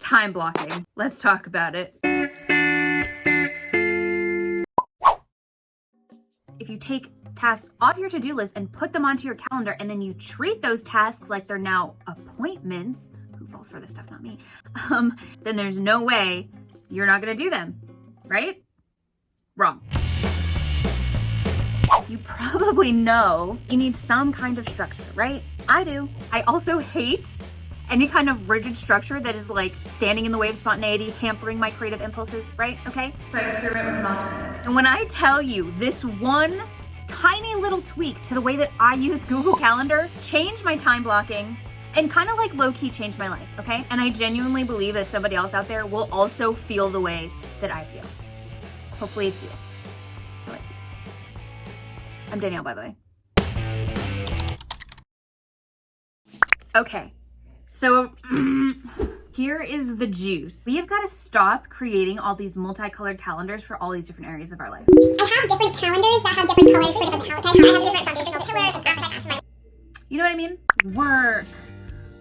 Time blocking. Let's talk about it. If you take tasks off your to-do list and put them onto your calendar, and then you treat those tasks like they're now appointments, who falls for this stuff, not me, then there's no way you're not gonna do them, right? Wrong. You probably know you need some kind of structure, right? I do. I also hate any kind of rigid structure that is like standing in the way of spontaneity, hampering my creative impulses, right? Okay, so I experiment with an alternative. And when I tell you this one tiny little tweak to the way that I use Google Calendar changed my time blocking and kind of like low-key changed my life, okay? And I genuinely believe that somebody else out there will also feel the way that I feel. Hopefully it's you. I like you. I'm Danielle, by the way. Okay. So here is the juice. We have got to stop creating all these multicolored calendars for all these different areas of our life. I have different calendars that have different colors for different calendars. I have different foundational pillars and aspects to my... You know what I mean? Work,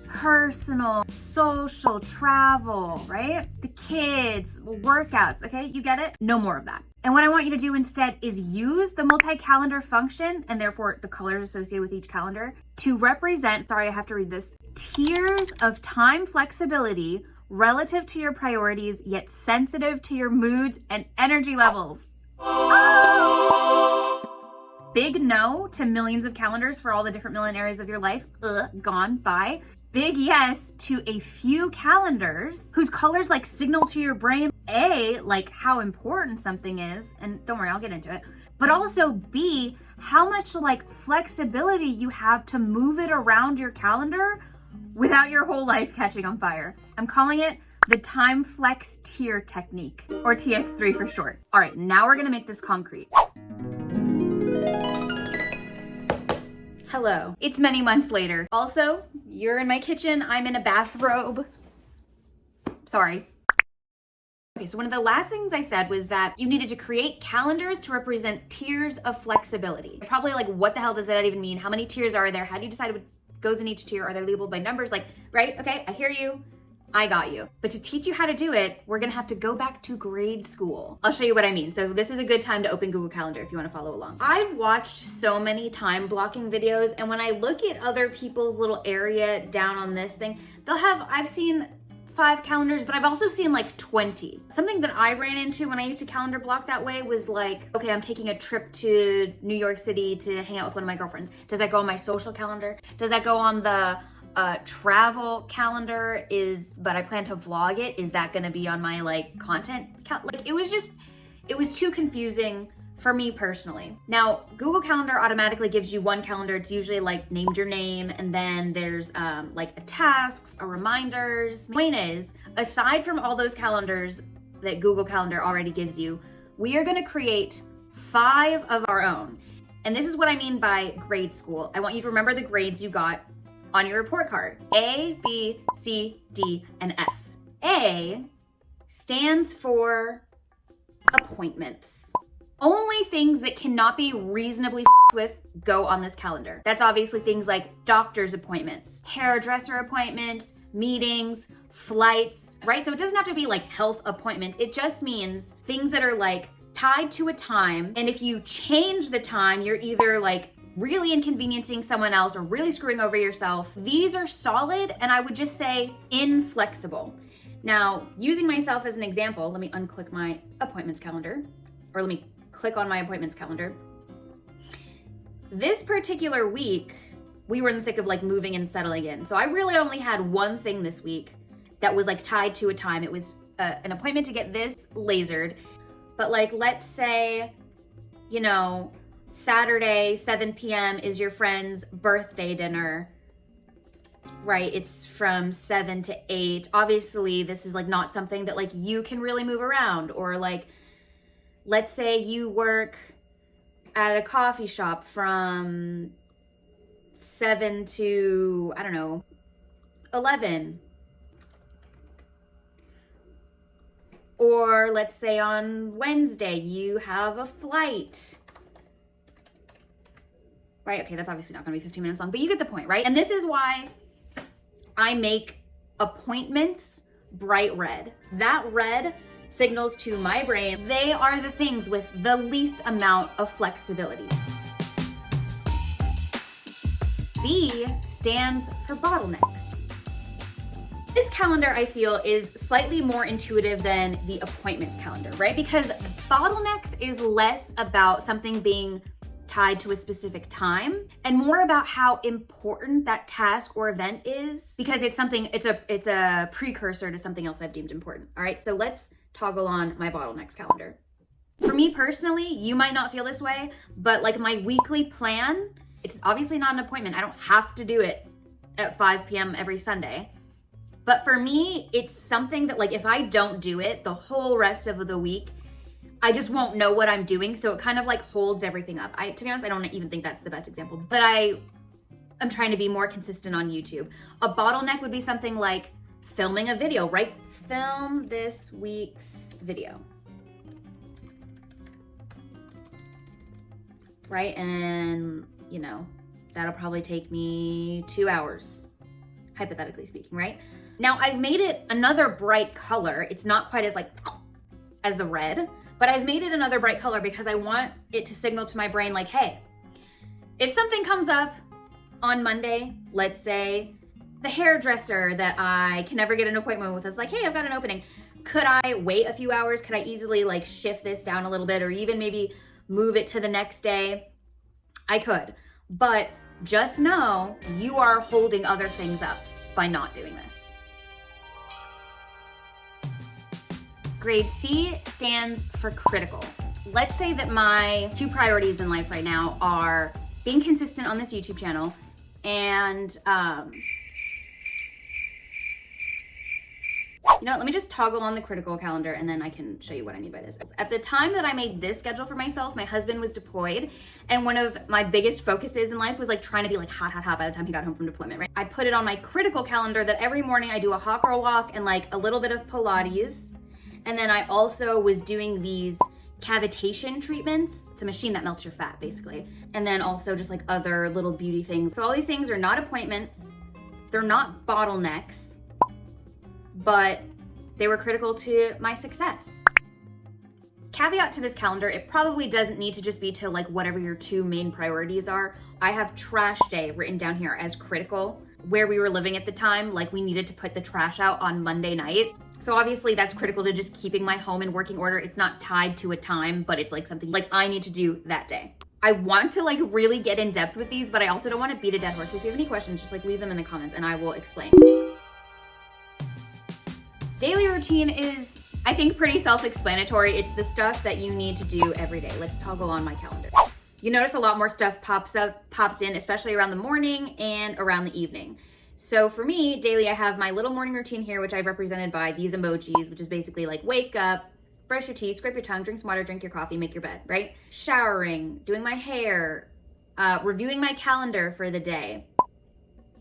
personal, social, travel, right? The kids, workouts, okay? You get it? No more of that. And what I want you to do instead is use the multi-calendar function, and therefore the colors associated with each calendar, to represent, sorry, I have to read this, tiers of time flexibility relative to your priorities, yet sensitive to your moods and energy levels. Big no to millions of calendars for all the different million areas of your life. Gone, bye. Big yes to a few calendars whose colors like signal to your brain, A, like how important something is, and don't worry, I'll get into it, but also B, how much like flexibility you have to move it around your calendar without your whole life catching on fire. I'm calling it the time flex tier technique, or TX3 for short. All right, now we're gonna make this concrete. Hello, it's many months later. Also, you're in my kitchen, I'm in a bathrobe. Sorry. Okay, so one of the last things I said was that you needed to create calendars to represent tiers of flexibility. Probably like, what the hell does that even mean? How many tiers are there? How do you decide what goes in each tier? Are they labeled by numbers? Like, right? Okay, I hear you. I got you. But to teach you how to do it, we're gonna have to go back to grade school. I'll show you what I mean. So this is a good time to open Google Calendar if you wanna follow along. I've watched so many time blocking videos, and when I look at other people's little area down on this thing, I've seen 5 calendars, but I've also seen like 20. Something that I ran into when I used to calendar block that way was like, okay, I'm taking a trip to New York City to hang out with one of my girlfriends. Does that go on my social calendar? Does that go on the travel calendar? But I plan to vlog it. Is that gonna be on my like content? Like it was too confusing for me personally. Now, Google Calendar automatically gives you one calendar. It's usually like named your name, and then there's like tasks or reminders. Point is, aside from all those calendars that Google Calendar already gives you, we are gonna create 5 of our own. And this is what I mean by grade school. I want you to remember the grades you got on your report card. A, B, C, D, and F. A stands for appointments. Only things that cannot be reasonably f***ed with go on this calendar. That's obviously things like doctor's appointments, hairdresser appointments, meetings, flights, right? So it doesn't have to be like health appointments. It just means things that are like tied to a time. And if you change the time, you're either like really inconveniencing someone else or really screwing over yourself. These are solid, and I would just say inflexible. Now, using myself as an example, let me unclick my appointments calendar, or let me click on my appointments calendar. This particular week, we were in the thick of like moving and settling in. So I really only had one thing this week that was like tied to a time. It was an appointment to get this lasered. But like, let's say, you know, Saturday, 7 p.m. is your friend's birthday dinner, right? It's from 7 to 8. Obviously, this is like not something that like you can really move around. Or like, let's say you work at a coffee shop from 7 to, I don't know, 11. Or let's say on Wednesday, you have a flight. Right, okay, that's obviously not gonna be 15 minutes long, but you get the point, right? And this is why I make appointments bright red. That red signals to my brain they are the things with the least amount of flexibility. B stands for bottlenecks. This calendar, I feel, is slightly more intuitive than the appointments calendar, right? Because bottlenecks is less about something being tied to a specific time and more about how important that task or event is, because it's a precursor to something else I've deemed important. All right, so let's toggle on my bottlenecks calendar. For me personally, you might not feel this way, but like my weekly plan, it's obviously not an appointment. I don't have to do it at 5 p.m. every Sunday. But for me, it's something that like if I don't do it the whole rest of the week, I just won't know what I'm doing. So it kind of like holds everything up. To be honest, I don't even think that's the best example, but I'm trying to be more consistent on YouTube. A bottleneck would be something like filming a video, right? Film this week's video. Right? And you know, that'll probably take me 2 hours, hypothetically speaking, right? Now I've made it another bright color. It's not quite as like as the red, but I've made it another bright color because I want it to signal to my brain like, hey, if something comes up on Monday, let's say the hairdresser that I can never get an appointment with is like, hey, I've got an opening. Could I wait a few hours? Could I easily like shift this down a little bit or even maybe move it to the next day? I could, but just know you are holding other things up by not doing this. Grade C stands for critical. Let's say that my 2 priorities in life right now are being consistent on this YouTube channel and, you know what, let me just toggle on the critical calendar and then I can show you what I mean by this. At the time that I made this schedule for myself, my husband was deployed and one of my biggest focuses in life was like trying to be like hot by the time he got home from deployment, right? I put it on my critical calendar that every morning I do a hot girl walk and like a little bit of Pilates. And then I also was doing these cavitation treatments. It's a machine that melts your fat basically. And then also just like other little beauty things. So all these things are not appointments. They're not bottlenecks, but they were critical to my success. Caveat to this calendar, it probably doesn't need to just be to like whatever your 2 main priorities are. I have trash day written down here as critical. Where we were living at the time, like we needed to put the trash out on Monday night. So obviously that's critical to just keeping my home in working order. It's not tied to a time, but it's like something like I need to do that day. I want to like really get in depth with these, but I also don't want to beat a dead horse. So if you have any questions, just like leave them in the comments and I will explain. Daily routine is, I think, pretty self-explanatory. It's the stuff that you need to do every day. Let's toggle on my calendar. You notice a lot more stuff pops in, especially around the morning and around the evening. So for me, daily, I have my little morning routine here, which I've represented by these emojis, which is basically like wake up, brush your teeth, scrape your tongue, drink some water, drink your coffee, make your bed, right? Showering, doing my hair, reviewing my calendar for the day.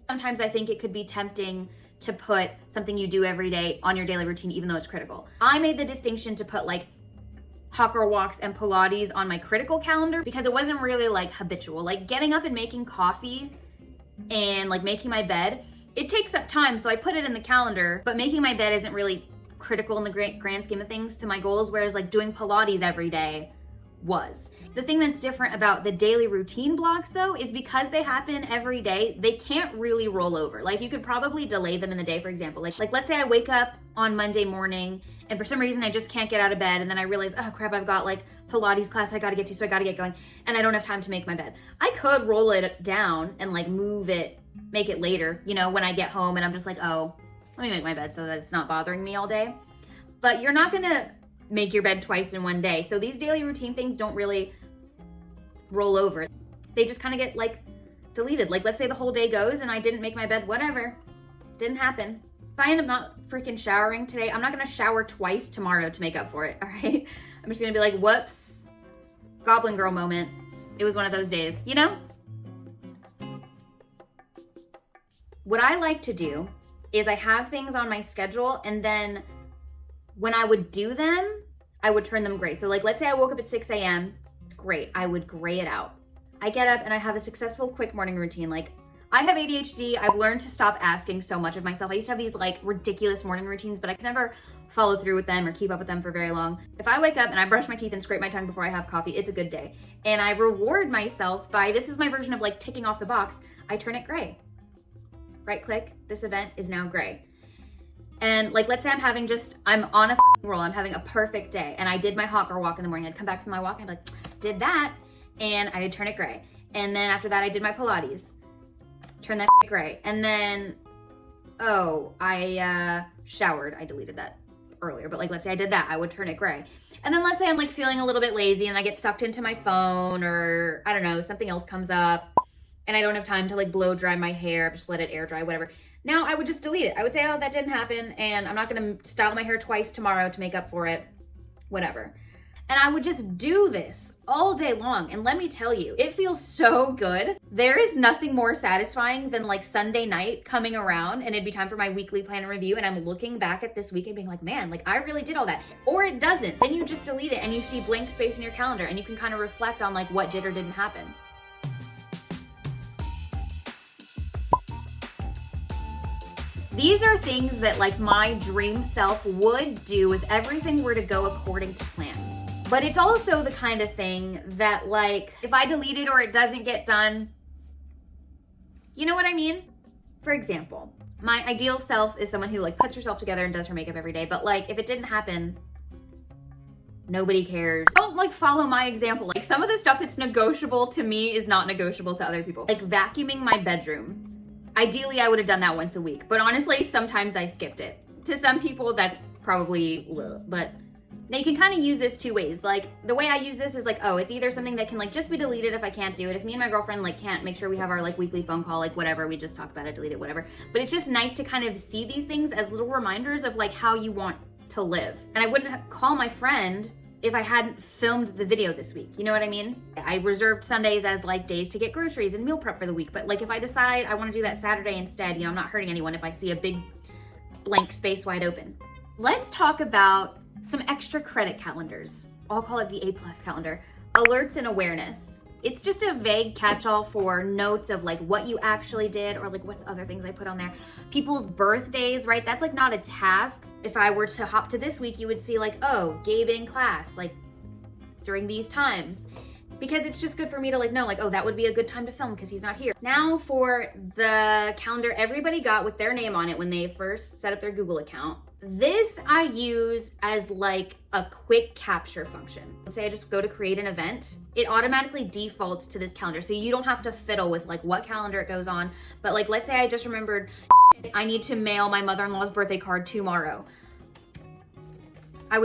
Sometimes I think it could be tempting to put something you do every day on your daily routine, even though it's critical. I made the distinction to put like hot girl walks and Pilates on my critical calendar because it wasn't really like habitual. Like getting up and making coffee and like making my bed, it takes up time, so I put it in the calendar, but making my bed isn't really critical in the grand scheme of things to my goals, whereas like doing Pilates every day was. The thing that's different about the daily routine blocks though is because they happen every day, they can't really roll over. Like you could probably delay them in the day, for example. Like let's say I wake up on Monday morning and for some reason I just can't get out of bed and then I realize, oh crap, I've got like Pilates class I gotta get to, so I gotta get going and I don't have time to make my bed. I could roll it down and like move it, make it later, you know, when I get home and I'm just like, oh, let me make my bed so that it's not bothering me all day. But you're not gonna make your bed twice in one day. So these daily routine things don't really roll over. They just kind of get like deleted. Like let's say the whole day goes and I didn't make my bed, whatever, didn't happen. If I end up not freaking showering today, I'm not gonna shower twice tomorrow to make up for it, all right? I'm just gonna be like, whoops, Goblin Girl moment. It was one of those days, you know? What I like to do is I have things on my schedule and then when I would do them, I would turn them gray. So like, let's say I woke up at 6 a.m., great, I would gray it out. I get up and I have a successful quick morning routine. Like I have ADHD. I've learned to stop asking so much of myself. I used to have these like ridiculous morning routines, but I could never follow through with them or keep up with them for very long. If I wake up and I brush my teeth and scrape my tongue before I have coffee, it's a good day. And I reward myself by, this is my version of like ticking off the box, I turn it gray. Right click, this event is now gray. And like, let's say I'm on a roll, I'm having a perfect day, and I did my hot girl walk in the morning. I'd come back from my walk and I'd be like, did that, and I would turn it gray. And then after that, I did my Pilates, turn that gray. And then, I showered. I deleted that earlier, but like, let's say I did that, I would turn it gray. And then let's say I'm like feeling a little bit lazy and I get sucked into my phone, or I don't know, something else comes up and I don't have time to like blow dry my hair, just let it air dry, whatever. Now I would just delete it. I would say, oh, that didn't happen, and I'm not gonna style my hair twice tomorrow to make up for it, whatever. And I would just do this all day long. And let me tell you, it feels so good. There is nothing more satisfying than like Sunday night coming around and it'd be time for my weekly plan and review. And I'm looking back at this week and being like, man, like I really did all that. Or it doesn't. Then you just delete it and you see blank space in your calendar and you can kind of reflect on like what did or didn't happen. These are things that like my dream self would do if everything were to go according to plan. But it's also the kind of thing that like, if I delete it or it doesn't get done, you know what I mean? For example, my ideal self is someone who like puts herself together and does her makeup every day. But like, if it didn't happen, nobody cares. Don't like follow my example. Like some of the stuff that's negotiable to me is not negotiable to other people. Like vacuuming my bedroom. Ideally, I would have done that once a week. But honestly, sometimes I skipped it. To some people, that's probably, but now you can kind of use this two ways. Like the way I use this is like, oh, it's either something that can like just be deleted if I can't do it. If me and my girlfriend like can't make sure we have our like weekly phone call, like whatever, we just talk about it, delete it, whatever. But it's just nice to kind of see these things as little reminders of like how you want to live. And I wouldn't call my friend if I hadn't filmed the video this week. You know what I mean? I reserved Sundays as like days to get groceries and meal prep for the week. But like if I decide I want to do that Saturday instead, you know, I'm not hurting anyone if I see a big blank space wide open. Let's talk about some extra credit calendars. I'll call it the A+ calendar. Alerts and awareness. It's just a vague catch-all for notes of like what you actually did or like what's other things I put on there. People's birthdays, right? That's like not a task. If I were to hop to this week, you would see like, oh, Gabe in class, like during these times. Because it's just good for me to like know like, oh, that would be a good time to film because he's not here. Now for the calendar everybody got with their name on it when they first set up their Google account. This I use as like a quick capture function. Let's say I just go to create an event. It automatically defaults to this calendar. So you don't have to fiddle with like what calendar it goes on. But like, let's say I just remembered I need to mail my mother-in-law's birthday card tomorrow. I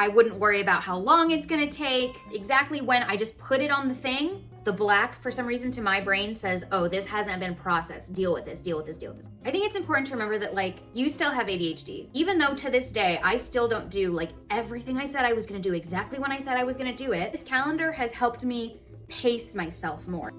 wouldn't worry about how long it's gonna take, exactly when. I just put it on the thing. The black, for some reason, to my brain says, oh, this hasn't been processed. Deal with this, deal with this, deal with this. I think it's important to remember that like, you still have ADHD. Even though to this day, I still don't do like everything I said I was gonna do exactly when I said I was gonna do it. This calendar has helped me pace myself more.